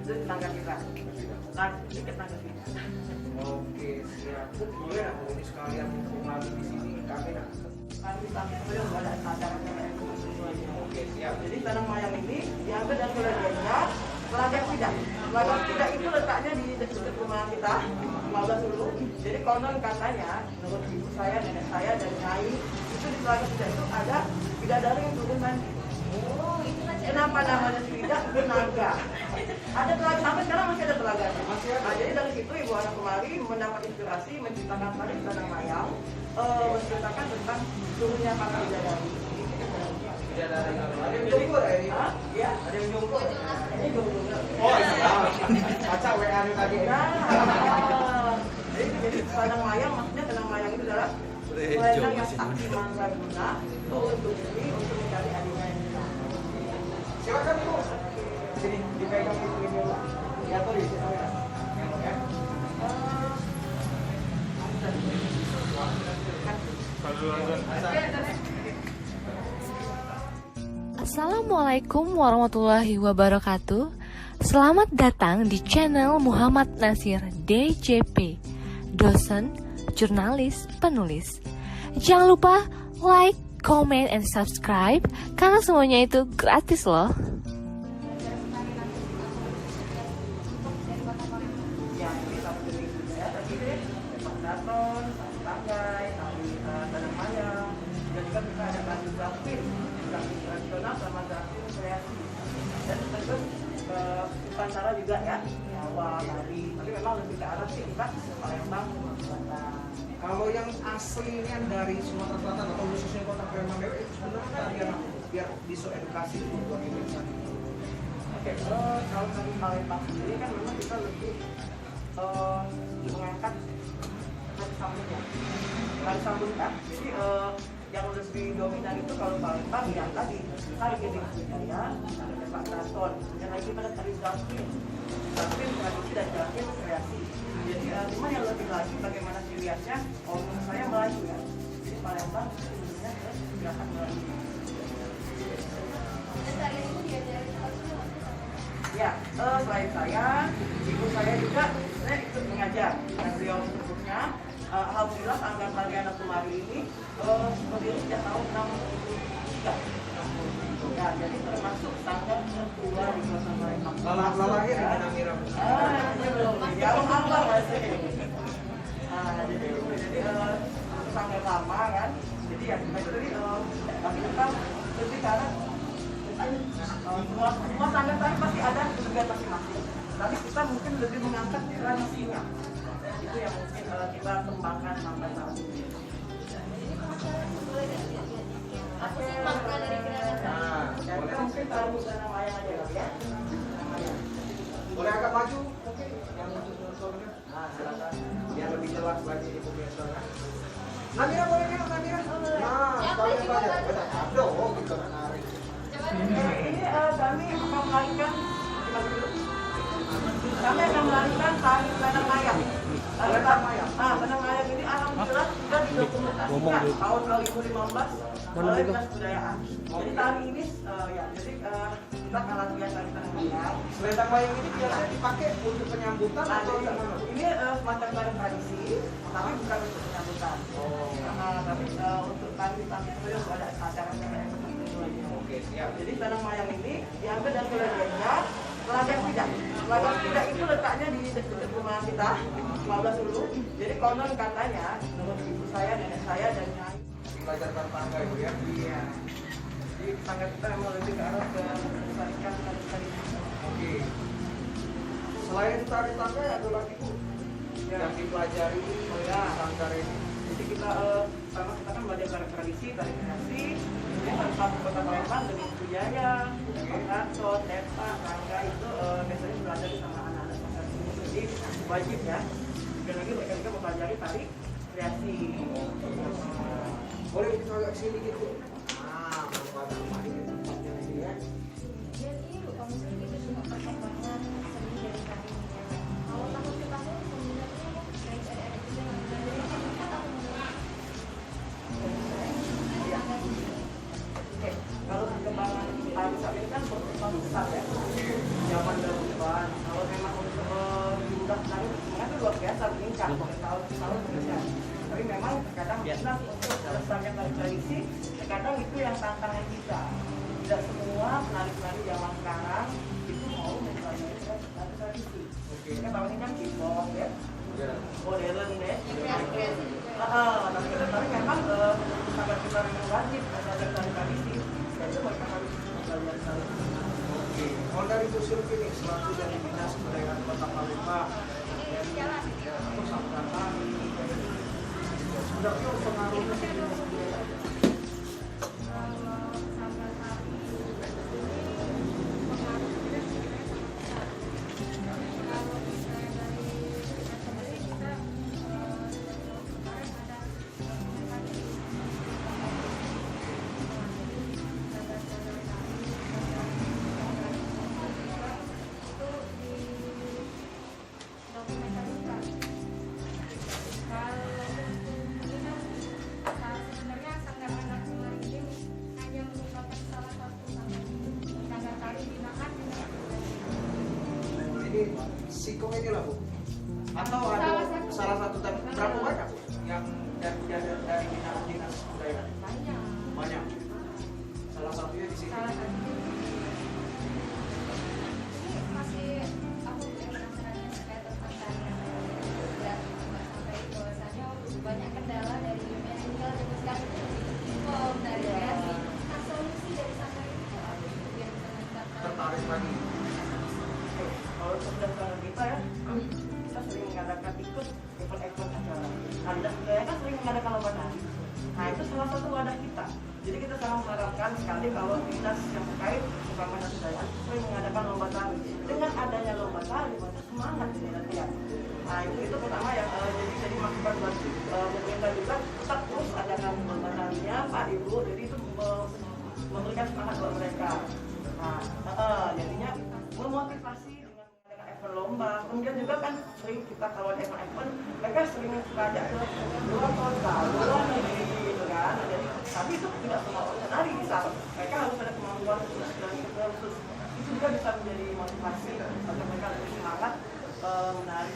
Itu tetangga kita. Nah, dikit tetangga kita. Oke, siap. Bu, boleh nggak Bu ini sekalian mumpung lagi di sini kami nak? Kami sampai beliau nggak ada acara kayak semuanya. Oke, siap. Jadi tanam mayang ini diambil dari kelebihannya Telaga Tidak. Telaga Tidak itu letaknya di dekat rumah kita, 15 dulu. Jadi konon katanya, menurut ibu saya, nenek saya, dan nyai, itu di Telaga Tidak itu ada bidadari yang turun mandi. Oh, itu kan Kenapa namanya tidak tenaga? Ada telaga, sampai sekarang masih ada telaganya. Masih ada? Nah, jadi dari situ ibu anak kemari mendapat inspirasi menciptakan tari tanam mayang, menceritakan tentang turunnya para bidadari. Tidak ada yang jomblo ya ini? Hah? Ya. Ada yang jomblo? Ini jomblo. Oh iya. Baca WA nya tadi. Nah, jadi tanam mayang maksudnya tanam mayang itu adalah selendang yang sakti mandraguna untuk ini untuk mencari adiknya yang hilang. Silakan Bu. Sini dipegang itu ini Bu. Ya tuh di sini ya. Ya. Assalamualaikum warahmatullahi wabarakatuh. Selamat datang di channel Muhammad Nasir DJP, dosen, jurnalis, penulis. Jangan lupa like, comment, and subscribe karena semuanya itu gratis loh. Yang bisa beli ya tadi deh daton, tanggai, tanam mayang, dan juga kita ada baju grafis tradisional sama grafis kreasi. Dan tentu Nusantara juga ya, Jawa, Bali, tapi memang lebih ke arah sih kita Palembang, Sumatera. Kalau yang aslinya dari Sumatera Selatan atau khususnya Kota Palembang itu sebenarnya tarian apa? Biar bisa edukasi buat Indonesia. Oke, kalau dari Palembang sendiri kan memang kita lebih mengangkat tari sambungnya. Tari sambung kan, jadi yang lebih dominan itu kalau Palembang ya tadi tari Gending Budaya, ada Pak Kraton, yang lagi pada tari Zapin, Zapin tradisi dan Zapin kreasi. Jadi cuma yang lebih lagi bagaimana ciri-khasnya, kalau menurut saya Melayu ya. Jadi Palembang sebenarnya gerakan Melayu. dan tarian itu diajarin langsung Ya, selain saya, ibu saya juga sebenarnya ikut mengajar dan beliau sebetulnya alhamdulillah Sanggar Tarian Kemari ini berdiri sejak tahun 63. Ya, jadi termasuk sanggar tertua di Kota Palembang. Lahir di mana Mira? Ini belum, ya Allah masih. Jadi sanggar lama kan, jadi ya kita tadi tapi kita lebih karena semua sanggar tadi pasti ada kegiatan masing-masing. Tapi kita mungkin lebih mengangkat tradisinya. Itu yang mungkin kita kembangkan sampai saat ini. aku sih makna dari gerakan Nah, Ya, kita mungkin tahu sana wayang aja kali ya. boleh agak maju mungkin yang unsurnya. Nah, silakan. Biar lebih jelas bagi ibu biasa. Namira boleh nggak Namira? Nah, sekalian saja. Betul. Aduh, oh gitu menarik. Ini kami akan melarikan tari tanam mayang. Tanam mayang ini alhamdulillah sudah didokumentasikan tahun 2015 oleh Dinas Kebudayaan. Jadi tari ini ya, jadi kita akan latihan tari tanam mayang. Selendang mayang ini biasanya dipakai untuk penyambutan Nah, atau jadi gimana? ini semacam tari tradisi, tapi bukan untuk penyambutan. Tapi untuk tari itu ada acara kayak Oke, siap. jadi tanam mayang ini diambil dari kelebihannya Telaga Tidak. Telaga Tidak itu letaknya di dekat rumah kita, 15 dulu. Jadi konon katanya, menurut ibu saya, nenek saya, dan nyai. Belajar tangga itu ya. Iya. Jadi tangga kita memang lebih ke arah ke melestarikan tari-tari. Oke. Selain tari tangga ada lagi Bu yang dipelajari oleh sanggar ini. Jadi kita sama kita kan belajar tari tradisi, tari kreasi. Jadi tanpa Kota Palembang dengan budaya, Kraton, Tepa, tangga itu biasanya belajar sama anak-anak sanggar sini. Jadi wajib ya. Dan lagi mereka juga mempelajari tari kreasi. Boleh kita agak sini gitu. Nah, mana ini ya. jadi lu kamu sendiri itu suka perkembangan seni dari tari ini ya kalau takut ke kamu sebenarnya guys ada juga yang belajar itu kita tahu Oke, kalau perkembangan tari saat ini kan berkembang besar ya. Zaman dahuluan, kalau kadang itu yang tantangan kita. Tidak semua penari-penari zaman sekarang itu mau mempelajari tradisi. Kita tahu ini kan K-pop ya, modern ya. Tapi tapi memang sangat kita memang wajib belajar tradisi. Jadi mereka harus belajar tradisi. Oke, kalau dari Bu Sylvi nih, selaku dari Dinas Kebudayaan Kota Palembang, atau Sampurna, sebenarnya pengaruhnya Sikong ini lah Bu, atau ada salah satu tapi berapa banyak Bu yang dari dinas kebudayaan? Banyak. Salah satunya di sini. Masih aku penasaran terkait tentang tarian dan sampai bahwasannya banyak kendala dari manajemen dan sekarang dari kreasi. Nah, solusi dari sana itu apa biar bisa meningkatkan Tertarik lagi. Kalau sebenarnya kita ya, kita sering mengadakan ikut event-event acara. Nah, dinas budaya kan sering mengadakan lomba tari. Nah, itu salah satu wadah kita. Jadi kita sangat mengharapkan sekali kalau dinas yang terkait terutama dinas budaya sering mengadakan lomba tari. Dengan adanya lomba tari, banyak semangat ini nanti ya. Nah, itu pertama ya. Jadi masukan buat pemerintah juga tetap terus adakan lomba tarinya, Pak Ibu. Jadi itu memberikan semangat buat mereka. Nah, jadinya memotivasi lomba. Kemudian juga kan sering kita kalau ada event-event mereka sering suka ajak ke luar kota, luar negeri gitu kan. Jadi tapi itu tidak semua penari bisa. Mereka harus ada kemampuan khusus dan khusus. Itu juga bisa menjadi motivasi agar mereka lebih semangat menari.